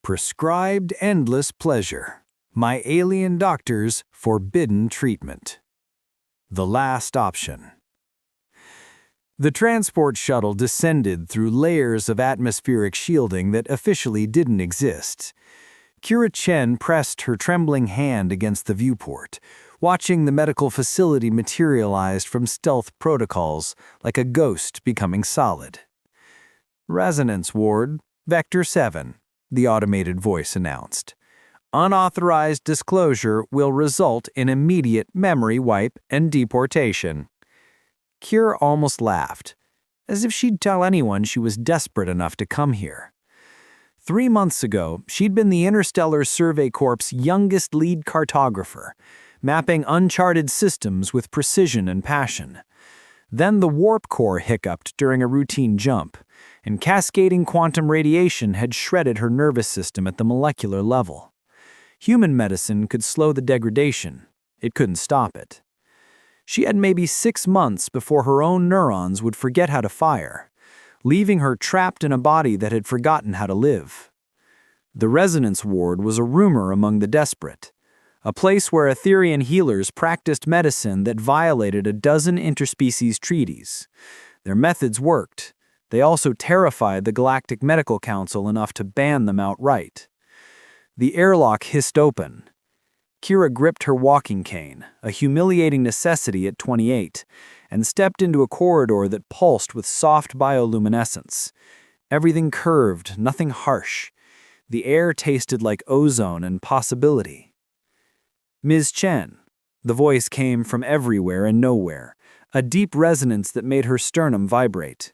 Prescribed endless pleasure. My alien doctor's forbidden treatment. The last option. The transport shuttle descended through layers of atmospheric shielding that officially didn't exist. Kira Chen pressed her trembling hand against the viewport, watching the medical facility materialize from stealth protocols like a ghost becoming solid. Resonance Ward, Vector 7, the automated voice announced. Unauthorized disclosure will result in immediate memory wipe and deportation. Kira almost laughed, as if she'd tell anyone she was desperate enough to come here. 3 months ago, she'd been the Interstellar Survey Corps' youngest lead cartographer, mapping uncharted systems with precision and passion. Then the warp core hiccuped during a routine jump, and cascading quantum radiation had shredded her nervous system at the molecular level. Human medicine could slow the degradation. It couldn't stop it. She had maybe 6 months before her own neurons would forget how to fire, leaving her trapped in a body that had forgotten how to live. The resonance ward was a rumor among the desperate, a place where Etherian healers practiced medicine that violated a dozen interspecies treaties. Their methods worked. They also terrified the Galactic Medical Council enough to ban them outright. The airlock hissed open. Kira gripped her walking cane, a humiliating necessity at 28, and stepped into a corridor that pulsed with soft bioluminescence. Everything curved, nothing harsh. The air tasted like ozone and possibility. Ms. Chen. The voice came from everywhere and nowhere, a deep resonance that made her sternum vibrate.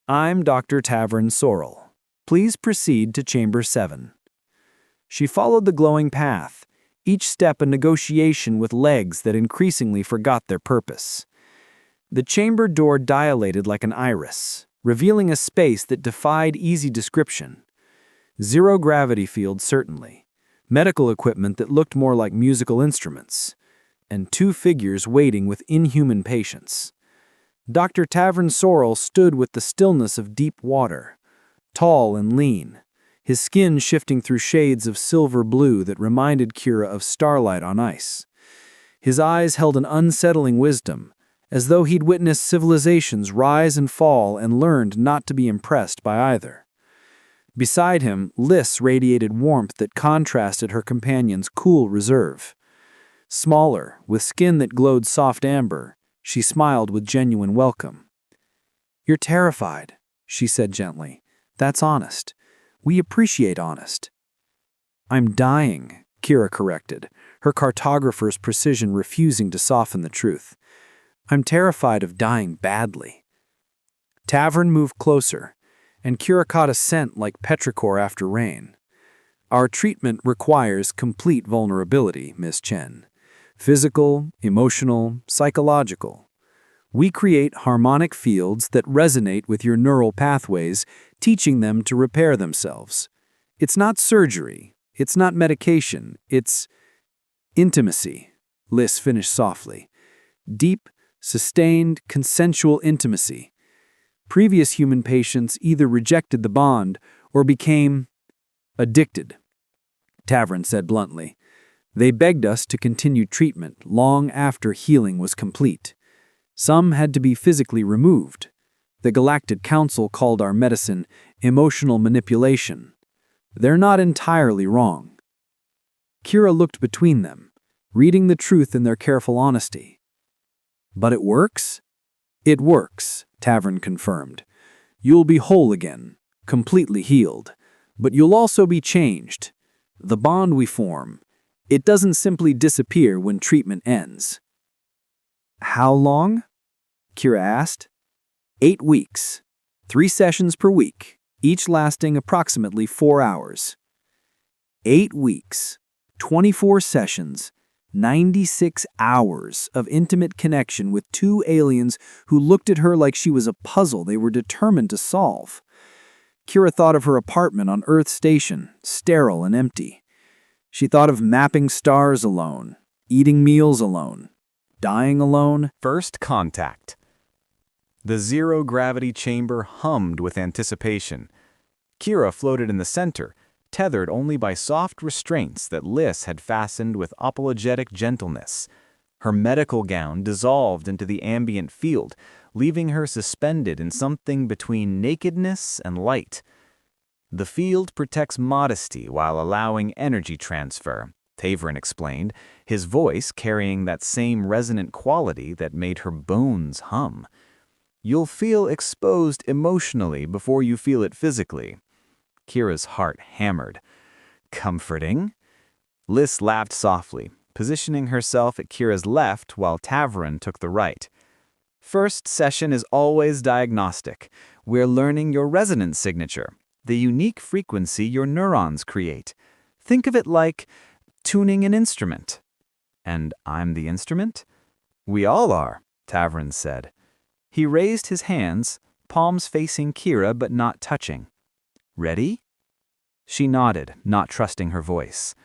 I'm Dr. Tavern Sorrel. Please proceed to Chamber 7. She followed the glowing path, each step a negotiation with legs that increasingly forgot their purpose. The chamber door dilated like an iris, revealing a space that defied easy description. Zero gravity field, certainly. Medical equipment that looked more like musical instruments, and 2 figures waiting with inhuman patience. Dr. Tavern Sorrel stood with the stillness of deep water, tall and lean, his skin shifting through shades of silver blue that reminded Kira of starlight on ice. His eyes held an unsettling wisdom, as though he'd witnessed civilizations rise and fall and learned not to be impressed by either. Beside him, Liss radiated warmth that contrasted her companion's cool reserve. Smaller, with skin that glowed soft amber, she smiled with genuine welcome. You're terrified, she said gently. That's honest. We appreciate honest. I'm dying, Kira corrected, her cartographer's precision refusing to soften the truth. I'm terrified of dying badly. Tavern moved closer, and Kira caught a scent like petrichor after rain. Our treatment requires complete vulnerability, Miss Chen. Physical, emotional, psychological. We create harmonic fields that resonate with your neural pathways, teaching them to repair themselves. It's not surgery. It's not medication. It's intimacy, Liss finished softly. Deep, sustained, consensual intimacy. Previous human patients either rejected the bond or became addicted, Tavern said bluntly. They begged us to continue treatment long after healing was complete. Some had to be physically removed. The Galactic Council called our medicine emotional manipulation. They're not entirely wrong. Kira looked between them, reading the truth in their careful honesty. But it works? It works, Tavern confirmed. You'll be whole again, completely healed, but you'll also be changed. The bond we form, it doesn't simply disappear when treatment ends. How long? Kira asked. 8 weeks. 3 sessions per week, each lasting approximately 4 hours. 8 weeks, 24 sessions, 96 hours of intimate connection with 2 aliens who looked at her like she was a puzzle they were determined to solve. Kira thought of her apartment on Earth Station, sterile and empty. She thought of mapping stars alone, eating meals alone, dying alone. First contact. The zero-gravity chamber hummed with anticipation. Kira floated in the center, tethered only by soft restraints that Lys had fastened with apologetic gentleness. Her medical gown dissolved into the ambient field, leaving her suspended in something between nakedness and light. The field protects modesty while allowing energy transfer, Tavern explained, his voice carrying that same resonant quality that made her bones hum. You'll feel exposed emotionally before you feel it physically. Kira's heart hammered. Comforting? Lys laughed softly, positioning herself at Kira's left while Tavern took the right. First session is always diagnostic. We're learning your resonance signature, the unique frequency your neurons create. Think of it like tuning an instrument. And I'm the instrument? We all are, Tavern said. He raised his hands, palms facing Kira but not touching. Ready? She nodded, not trusting her voice.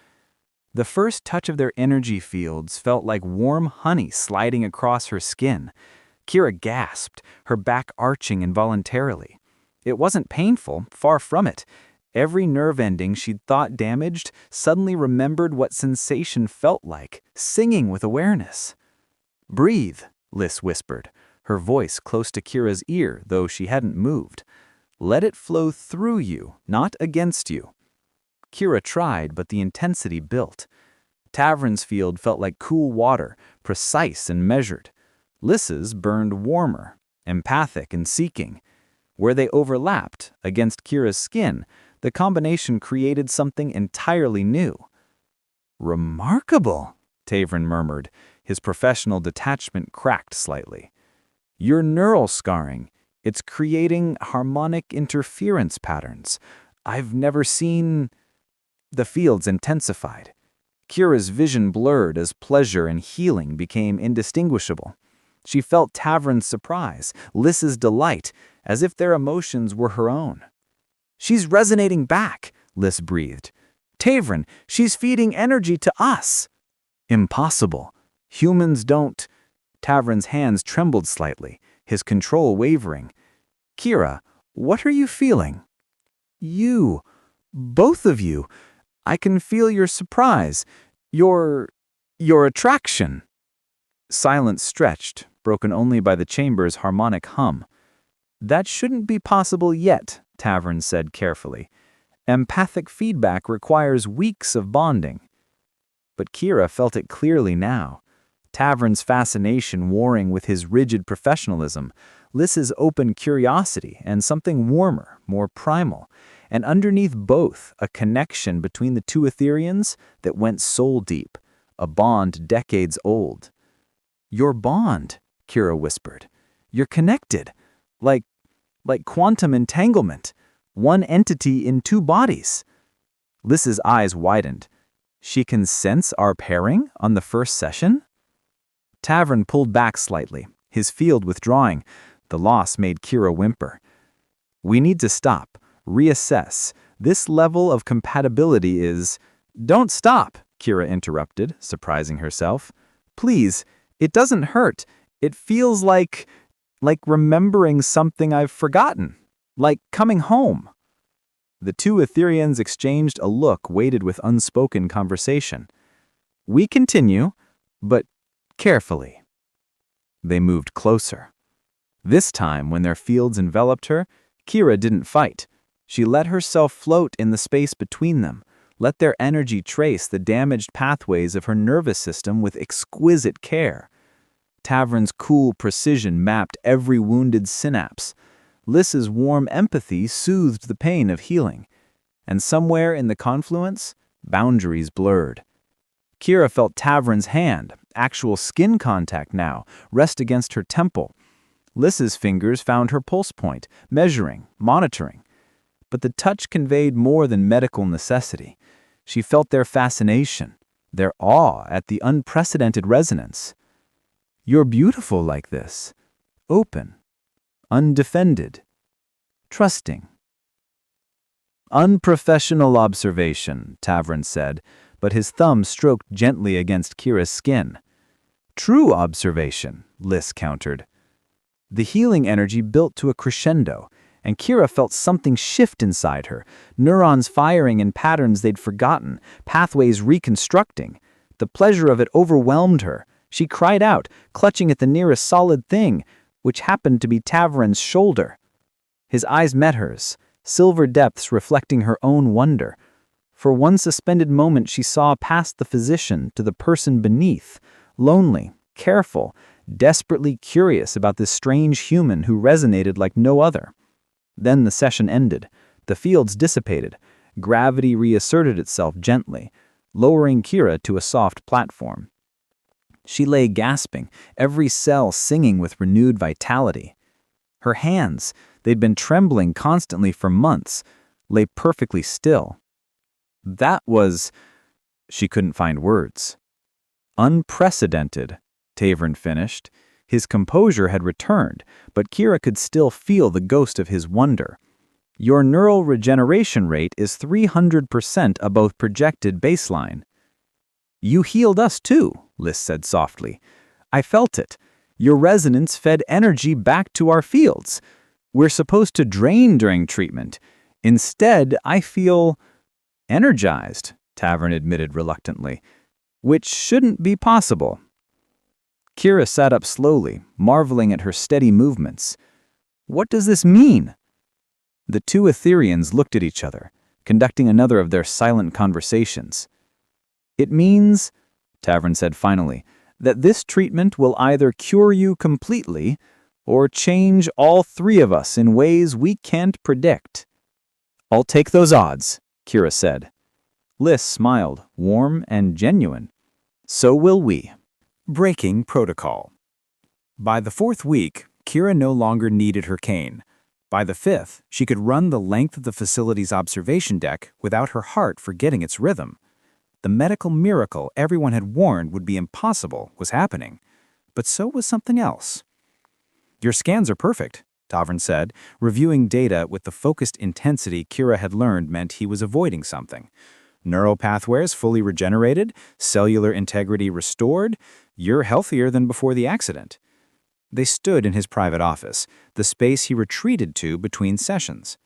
The first touch of their energy fields felt like warm honey sliding across her skin. Kira gasped, her back arching involuntarily. It wasn't painful, far from it. Every nerve ending she'd thought damaged suddenly remembered what sensation felt like, singing with awareness. Breathe, Lys whispered, her voice close to Kira's ear, though she hadn't moved. Let it flow through you, not against you. Kira tried, but the intensity built. Tavern's field felt like cool water, precise and measured. Lys's burned warmer, empathic and seeking. Where they overlapped, against Kira's skin, the combination created something entirely new. Remarkable, Tavern murmured, his professional detachment cracked slightly. Your neural scarring, it's creating harmonic interference patterns. I've never seen... The fields intensified. Kira's vision blurred as pleasure and healing became indistinguishable. She felt Tavern's surprise, Lys's delight, as if their emotions were her own. She's resonating back, Lys breathed. Tavern, she's feeding energy to us. Impossible. Humans don't. Tavern's hands trembled slightly, his control wavering. Kira, what are you feeling? You. Both of you. I can feel your surprise. Your attraction. Silence stretched, broken only by the chamber's harmonic hum. That shouldn't be possible yet, Tavern said carefully. Empathic feedback requires weeks of bonding. But Kira felt it clearly now. Tavern's fascination warring with his rigid professionalism, Lys's open curiosity, and something warmer, more primal, and underneath both, a connection between the two Etherians that went soul-deep, a bond decades old. Your bond, Kira whispered. You're connected, like quantum entanglement, one entity in two bodies. Lys's eyes widened. She can sense our pairing on the first session? Tavern pulled back slightly, his field withdrawing. The loss made Kira whimper. We need to stop, reassess. This level of compatibility is... Don't stop, Kira interrupted, surprising herself. Please, it doesn't hurt. It feels like remembering something I've forgotten. Like coming home. The two Etherians exchanged a look weighted with unspoken conversation. We continue, but carefully. They moved closer. This time, when their fields enveloped her, Kira didn't fight. She let herself float in the space between them, let their energy trace the damaged pathways of her nervous system with exquisite care. Tavern's cool precision mapped every wounded synapse. Lys's warm empathy soothed the pain of healing. And somewhere in the confluence, boundaries blurred. Kira felt Tavern's hand, actual skin contact now, rest against her temple. Lys's fingers found her pulse point, measuring, monitoring. But the touch conveyed more than medical necessity. She felt their fascination, their awe at the unprecedented resonance. You're beautiful like this. Open. Undefended. Trusting. Unprofessional observation, Tavern said, but his thumb stroked gently against Kira's skin. True observation, Lys countered. The healing energy built to a crescendo, and Kira felt something shift inside her, neurons firing in patterns they'd forgotten, pathways reconstructing. The pleasure of it overwhelmed her. She cried out, clutching at the nearest solid thing, which happened to be Tavron's shoulder. His eyes met hers, silver depths reflecting her own wonder. For one suspended moment she saw past the physician to the person beneath, lonely, careful, desperately curious about this strange human who resonated like no other. Then the session ended. The fields dissipated. Gravity reasserted itself gently, lowering Kira to a soft platform. She lay gasping, every cell singing with renewed vitality. Her hands, they'd been trembling constantly for months, lay perfectly still. That was... She couldn't find words. Unprecedented, Tavern finished. His composure had returned, but Kira could still feel the ghost of his wonder. Your neural regeneration rate is 300% above projected baseline. You healed us too, Liz said softly. I felt it. Your resonance fed energy back to our fields. We're supposed to drain during treatment. Instead, I feel energized, Tavern admitted reluctantly, which shouldn't be possible. Kira sat up slowly, marveling at her steady movements. What does this mean? The two Etherians looked at each other, conducting another of their silent conversations. It means, Tavern said finally, that this treatment will either cure you completely or change all three of us in ways we can't predict. I'll take those odds, Kira said. Liz smiled, warm and genuine. So will we. Breaking protocol. By the 4th week, Kira no longer needed her cane. By the 5th, she could run the length of the facility's observation deck without her heart forgetting its rhythm. The medical miracle everyone had warned would be impossible was happening, but so was something else. Your scans are perfect, Tavern said, reviewing data with the focused intensity Kira had learned meant he was avoiding something. Neural pathways fully regenerated, cellular integrity restored. You're healthier than before the accident. They stood in his private office, the space he retreated to between sessions.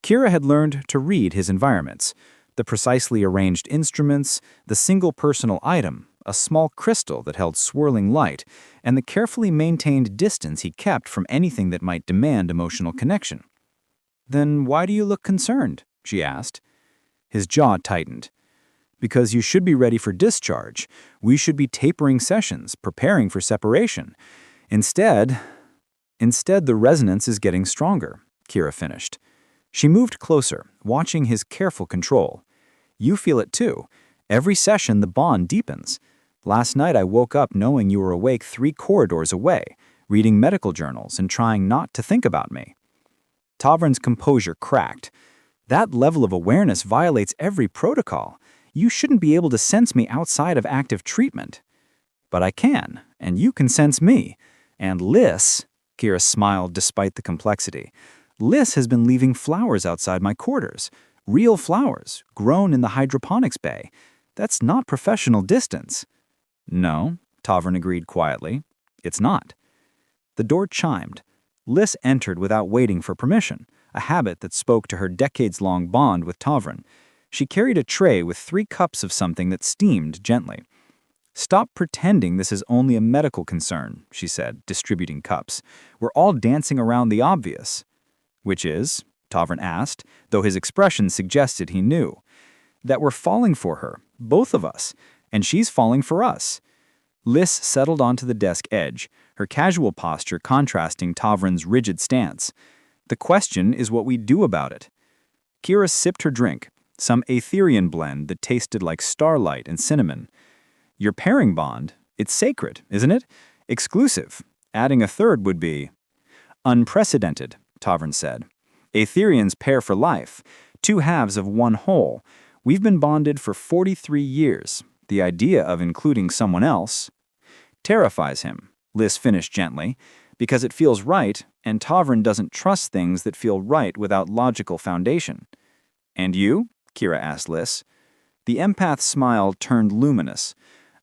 Kira had learned to read his environments. The precisely arranged instruments, the single personal item, a small crystal that held swirling light, and the carefully maintained distance he kept from anything that might demand emotional connection. Then why do you look concerned? She asked. His jaw tightened. Because you should be ready for discharge. We should be tapering sessions, preparing for separation. Instead, the resonance is getting stronger, Kira finished. She moved closer, watching his careful control. You feel it too. Every session the bond deepens. Last night I woke up knowing you were awake 3 corridors away, reading medical journals and trying not to think about me. Tavern's composure cracked. That level of awareness violates every protocol. You shouldn't be able to sense me outside of active treatment. But I can, and you can sense me. And Liz, Kira smiled despite the complexity, Liz has been leaving flowers outside my quarters. Real flowers, grown in the hydroponics bay. That's not professional distance. No, Tavern agreed quietly. It's not. The door chimed. Liz entered without waiting for permission, a habit that spoke to her decades-long bond with Tavern. She carried a tray with 3 cups of something that steamed gently. Stop pretending this is only a medical concern, she said, distributing cups. We're all dancing around the obvious. Which is, Tavern asked, though his expression suggested he knew. That we're falling for her, both of us, and she's falling for us. Liz settled onto the desk edge, her casual posture contrasting Tavern's rigid stance. The question is what we do about it. Kira sipped her drink, some Aetherian blend that tasted like starlight and cinnamon. Your pairing bond, it's sacred, isn't it? Exclusive. Adding a third would be unprecedented, Tavern said. Aetherians pair for life, 2 halves of one whole. We've been bonded for 43 years. The idea of including someone else terrifies him, Liz finished gently, because it feels right, and Tavern doesn't trust things that feel right without logical foundation. And you? Kira asked Liz. The empath's smile turned luminous.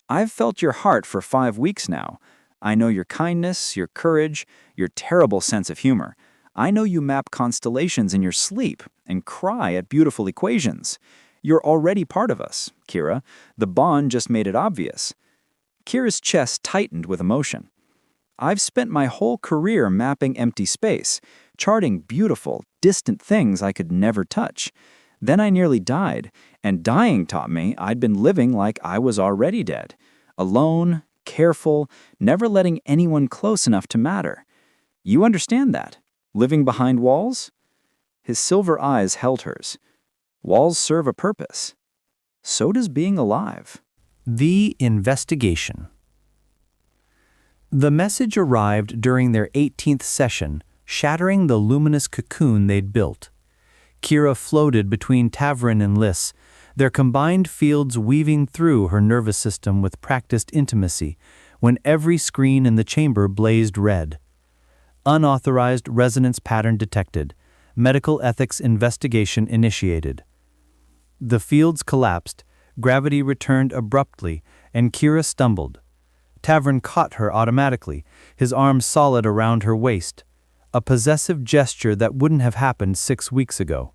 I've felt your heart for 5 weeks now. I know your kindness, your courage, your terrible sense of humor. I know you map constellations in your sleep and cry at beautiful equations. You're already part of us, Kira. The bond just made it obvious. Kira's chest tightened with emotion. I've spent my whole career mapping empty space, charting beautiful, distant things I could never touch. Then I nearly died, and dying taught me I'd been living like I was already dead. Alone, careful, never letting anyone close enough to matter. You understand that? Living behind walls? His silver eyes held hers. Walls serve a purpose. So does being alive. The investigation. The message arrived during their 18th session, shattering the luminous cocoon they'd built. Kira floated between Tavrin and Liss, their combined fields weaving through her nervous system with practiced intimacy, when every screen in the chamber blazed red. Unauthorized resonance pattern detected. Medical ethics investigation initiated. The fields collapsed, gravity returned abruptly, and Kira stumbled. Tavrin caught her automatically, his arms solid around her waist, a possessive gesture that wouldn't have happened 6 weeks ago.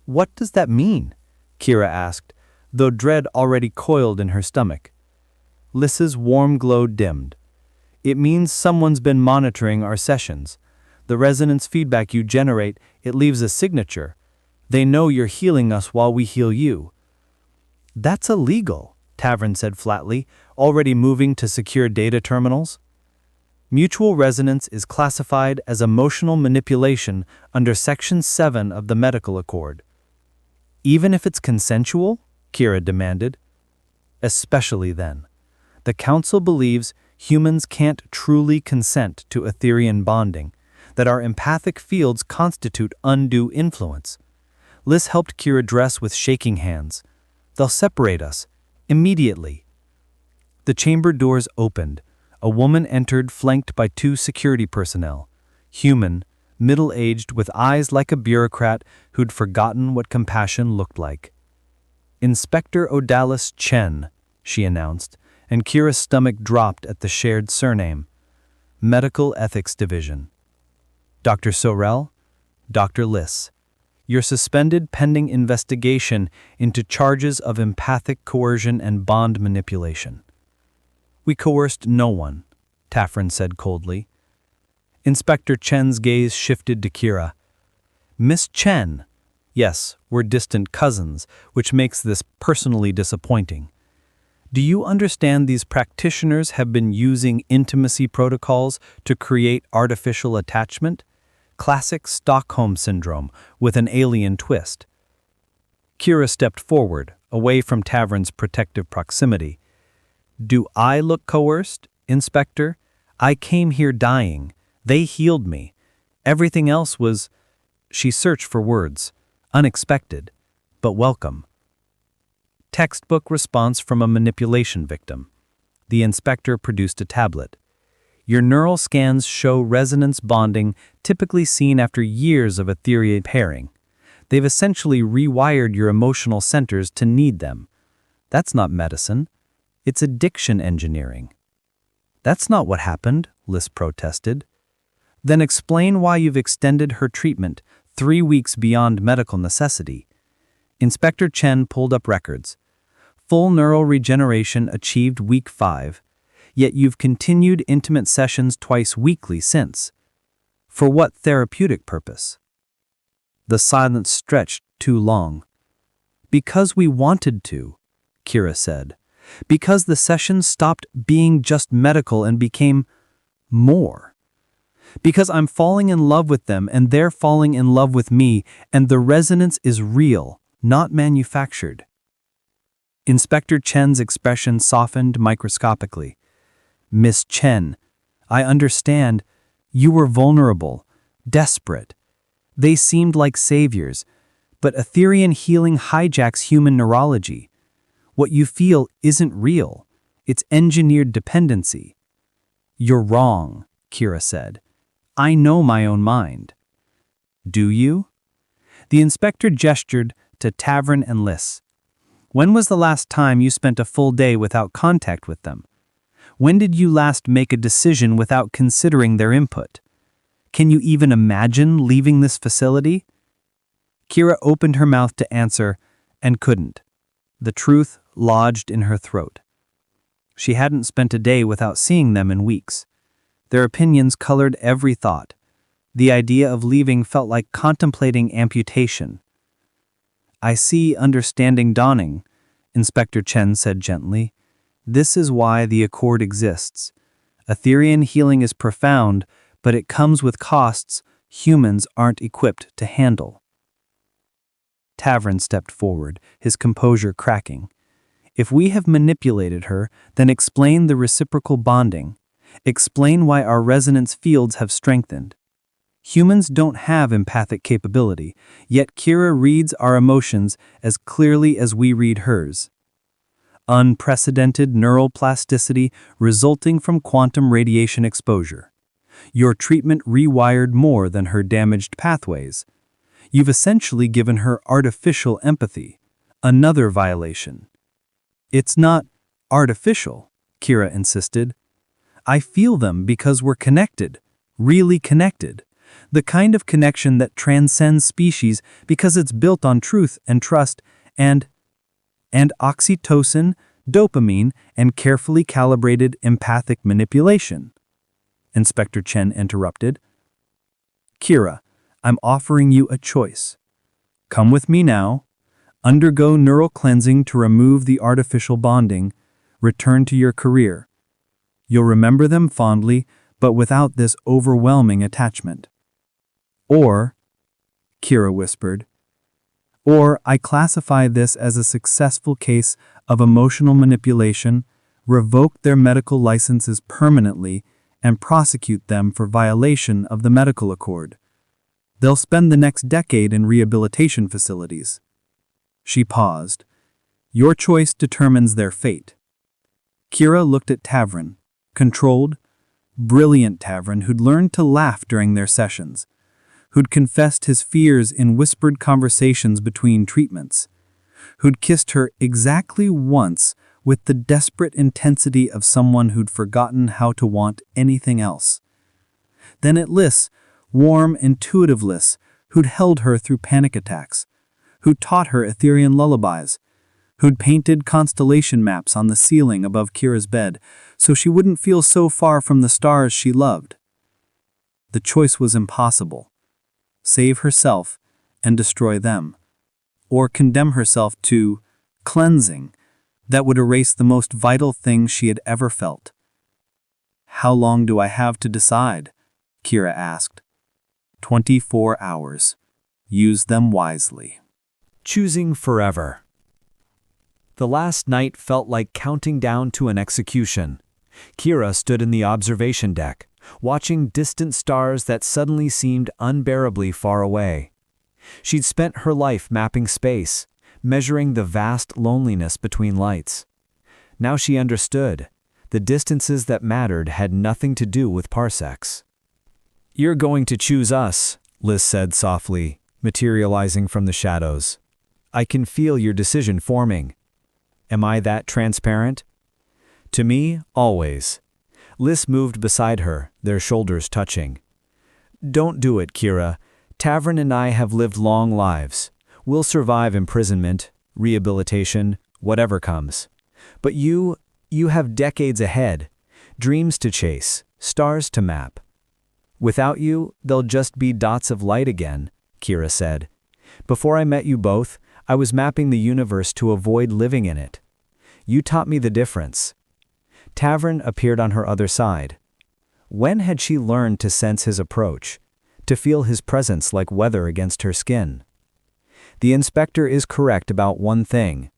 "What does that mean?" Kira asked, though dread already coiled in her stomach. Liss's warm glow dimmed. "It means someone's been monitoring our sessions. The resonance feedback you generate, it leaves a signature. They know you're healing us while we heal you." "That's illegal," Tavrin said flatly, already moving to secure data terminals. Mutual resonance is classified as emotional manipulation under Section 7 of the Medical Accord. "Even if it's consensual?" Kira demanded. "Especially then. The Council believes humans can't truly consent to Etherian bonding, that our empathic fields constitute undue influence." Liss helped Kira dress with shaking hands. "They'll separate us. Immediately." The chamber doors opened. A woman entered flanked by 2 security personnel. Human, middle-aged, with eyes like a bureaucrat who'd forgotten what compassion looked like. "Inspector Odalis Chen," she announced, and Kira's stomach dropped at the shared surname. "Medical Ethics Division." "Dr. Sorel, Dr. Liss. You're suspended pending investigation into charges of empathic coercion and bond manipulation." "We coerced no one," Tavrin said coldly. Inspector Chen's gaze shifted to Kira. "Miss Chen." "Yes, we're distant cousins, which makes this personally disappointing. Do you understand these practitioners have been using intimacy protocols to create artificial attachment? Classic Stockholm Syndrome with an alien twist." Kira stepped forward, away from Tavrin's protective proximity. "Do I look coerced, Inspector? I came here dying. They healed me. Everything else was—" She searched for words. "Unexpected, but welcome." Textbook response from a manipulation victim. The inspector produced a tablet. "Your neural scans show resonance bonding typically seen after years of Etherian pairing. They've essentially rewired your emotional centers to need them. That's not medicine. It's addiction engineering." "That's not what happened," Liss protested. "Then explain why you've extended her treatment 3 weeks beyond medical necessity." Inspector Chen pulled up records. Full neural regeneration achieved week 5, yet you've continued intimate sessions twice weekly since. For what therapeutic purpose? The silence stretched too long. "Because we wanted to," Kira said. "Because the sessions stopped being just medical and became more. Because I'm falling in love with them and they're falling in love with me, and the resonance is real, not manufactured." Inspector Chen's expression softened microscopically. "Miss Chen, I understand. You were vulnerable, desperate. They seemed like saviors, but Etherian healing hijacks human neurology. What you feel isn't real. It's engineered dependency." "You're wrong," Kira said. "I know my own mind." "Do you?" The inspector gestured to Tavrin and Liss. "When was the last time you spent a full day without contact with them? When did you last make a decision without considering their input? Can you even imagine leaving this facility? Kira opened her mouth to answer and couldn't. The truth lodged in her throat. She hadn't spent a day without seeing them in weeks. Their opinions colored every thought. The idea of leaving felt like contemplating amputation. "I see understanding dawning," Inspector Chen said gently. "This is why the Accord exists. Etherian healing is profound, but it comes with costs humans aren't equipped to handle." Tavern stepped forward, his composure cracking. "If we have manipulated her, then explain the reciprocal bonding. Explain why our resonance fields have strengthened. Humans don't have empathic capability, yet Kira reads our emotions as clearly as we read hers. Unprecedented neural plasticity resulting from quantum radiation exposure. Your treatment rewired more than her damaged pathways. You've essentially given her artificial empathy, another violation." "It's not artificial," Kira insisted. "I feel them because we're connected, really connected. The kind of connection that transcends species because it's built on truth and trust and oxytocin, dopamine, and carefully calibrated empathic manipulation." Inspector Chen interrupted. "Kira, I'm offering you a choice. Come with me now. Undergo neural cleansing to remove the artificial bonding. Return to your career. You'll remember them fondly, but without this overwhelming attachment. Or," Kira whispered, "or I classify this as a successful case of emotional manipulation, revoke their medical licenses permanently, and prosecute them for violation of the medical accord. They'll spend the next decade in rehabilitation facilities." She paused. "Your choice determines their fate." Kira looked at Tavern, controlled, brilliant Tavern who'd learned to laugh during their sessions, who'd confessed his fears in whispered conversations between treatments, who'd kissed her exactly once with the desperate intensity of someone who'd forgotten how to want anything else. Then at Liz, warm, intuitive Liz, who'd held her through panic attacks, who'd taught her Etherian lullabies, who'd painted constellation maps on the ceiling above Kira's bed so she wouldn't feel so far from the stars she loved. The choice was impossible. Save herself and destroy them, or condemn herself to cleansing that would erase the most vital thing she had ever felt. "How long do I have to decide?" Kira asked. 24 hours. Use them wisely. Choosing forever. The last night felt like counting down to an execution. Kira stood in the observation deck, watching distant stars that suddenly seemed unbearably far away. She'd spent her life mapping space, measuring the vast loneliness between lights. Now she understood. The distances that mattered had nothing to do with parsecs. "You're going to choose us," Liz said softly, materializing from the shadows. "I can feel your decision forming. Am I that transparent?" "To me, always." Liz moved beside her, their shoulders touching. "Don't do it, Kira. Tavern and I have lived long lives. We'll survive imprisonment, rehabilitation, whatever comes. But you have decades ahead, dreams to chase, stars to map. Without you, they'll just be dots of light again," Kira said. "Before I met you both, I was mapping the universe to avoid living in it. You taught me the difference." Tavern appeared on her other side. When had she learned to sense his approach, to feel his presence like weather against her skin? "The inspector is correct about one thing.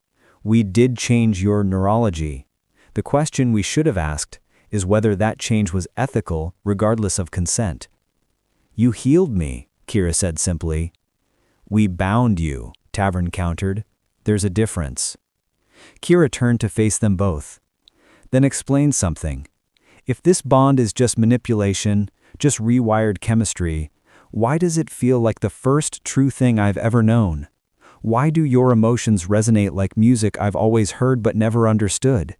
We did change your neurology. The question we should have asked is whether that change was ethical regardless of consent." "You healed me," Kira said simply. "We bound you," Tavern countered. "There's a difference." Kira turned to face them both. "Then explain something. If this bond is just manipulation, just rewired chemistry, why does it feel like the first true thing I've ever known? Why do your emotions resonate like music I've always heard but never understood?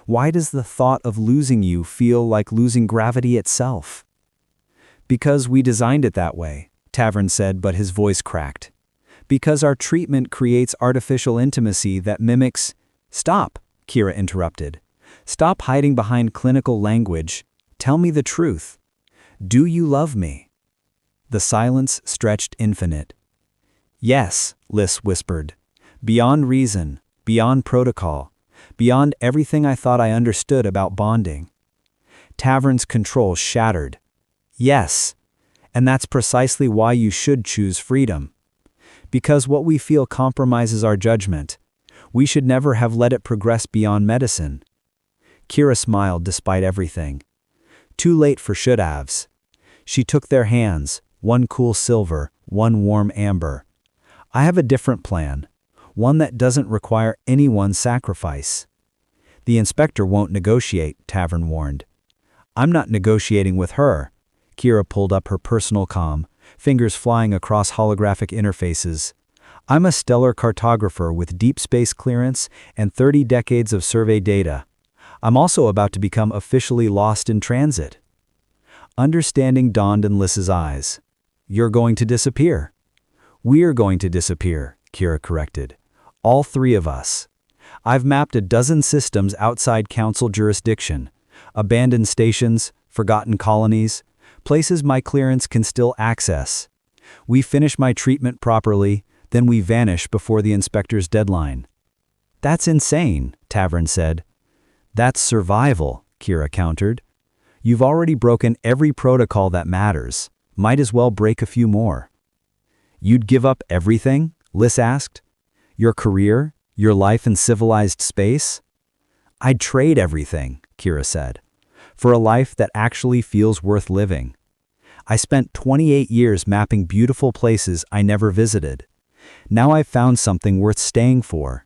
Why does the thought of losing you feel like losing gravity itself?" Because we designed it that way, Tavern said, but his voice cracked. Because our treatment creates artificial intimacy that mimics— Stop, Kira interrupted. Stop hiding behind clinical language. Tell me the truth. Do you love me? The silence stretched infinite. Yes, Liz whispered. Beyond reason, beyond protocol, beyond everything I thought I understood about bonding. Tavern's control shattered. Yes, and that's precisely why you should choose freedom. Because what we feel compromises our judgment. We should never have let it progress beyond medicine. Kira smiled despite everything. Too late for should-haves. She took their hands, one cool silver, one warm amber. I have a different plan, one that doesn't require anyone's sacrifice. The inspector won't negotiate, Tavern warned. I'm not negotiating with her. Kira pulled up her personal comm, fingers flying across holographic interfaces. I'm a stellar cartographer with deep space clearance and 30 decades of survey data. I'm also about to become officially lost in transit. Understanding dawned in Liz's eyes. You're going to disappear. We're going to disappear, Kira corrected. All three of us. I've mapped a dozen systems outside council jurisdiction. Abandoned stations, forgotten colonies, places my clearance can still access. We finish my treatment properly, then we vanish before the inspector's deadline. That's insane, Tavern said. That's survival, Kira countered. You've already broken every protocol that matters. Might as well break a few more. You'd give up everything? Liz asked. Your career? Your life in civilized space? I'd trade everything, Kira said, for a life that actually feels worth living. I spent 28 years mapping beautiful places I never visited. Now I've found something worth staying for.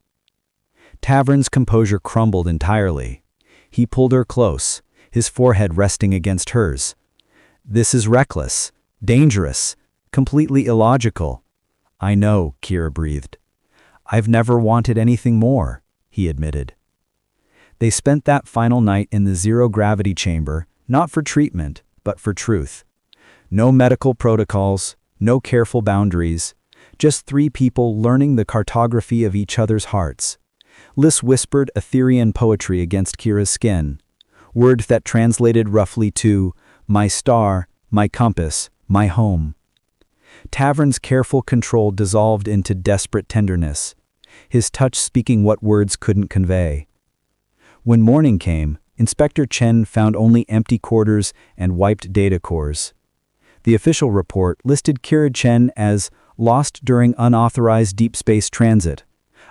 Tavern's composure crumbled entirely. He pulled her close, his forehead resting against hers. This is reckless, dangerous, completely illogical. I know, Kira breathed. I've never wanted anything more, he admitted. They spent that final night in the zero-gravity chamber, not for treatment, but for truth. No medical protocols, no careful boundaries, just three people learning the cartography of each other's hearts. Liz whispered Etherean poetry against Kira's skin, words that translated roughly to, my star, my compass, my home. Tavern's careful control dissolved into desperate tenderness, his touch speaking what words couldn't convey. When morning came, Inspector Chen found only empty quarters and wiped data cores. The official report listed Kira Chen as lost during unauthorized deep space transit,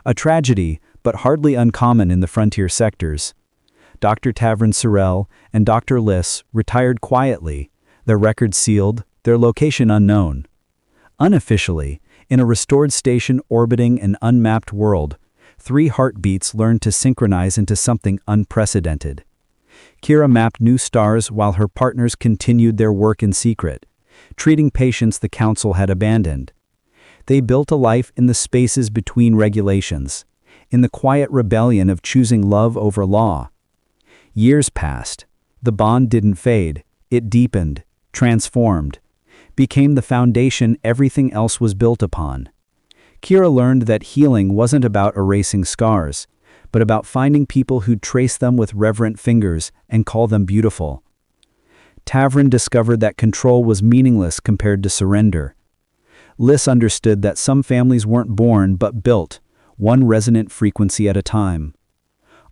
a tragedy but hardly uncommon in the frontier sectors. Dr. Tavern Sorrell and Dr. Liz retired quietly, their records sealed, their location unknown. Unofficially, in a restored station orbiting an unmapped world, three heartbeats learned to synchronize into something unprecedented. Kira mapped new stars while her partners continued their work in secret, treating patients the council had abandoned. They built a life in the spaces between regulations, in the quiet rebellion of choosing love over law. Years passed. The bond didn't fade. It deepened, transformed, became the foundation everything else was built upon. Kira learned that healing wasn't about erasing scars, but about finding people who'd trace them with reverent fingers and call them beautiful. Tavern discovered that control was meaningless compared to surrender. Liz understood that some families weren't born but built, one resonant frequency at a time.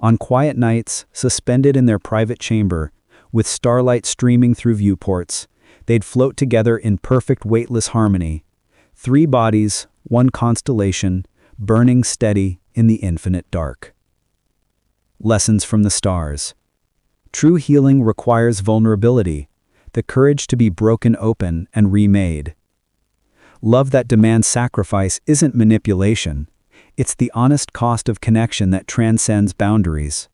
On quiet nights, suspended in their private chamber, with starlight streaming through viewports, they'd float together in perfect weightless harmony. Three bodies, one constellation, burning steady in the infinite dark. Lessons from the stars. True healing requires vulnerability, the courage to be broken open and remade. Love that demands sacrifice isn't manipulation. It's the honest cost of connection that transcends boundaries.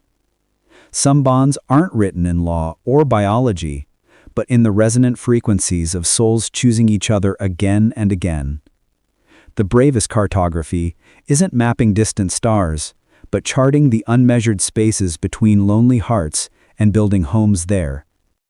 Some bonds aren't written in law or biology, but in the resonant frequencies of souls choosing each other again and again. The bravest cartography isn't mapping distant stars, but charting the unmeasured spaces between lonely hearts and building homes there.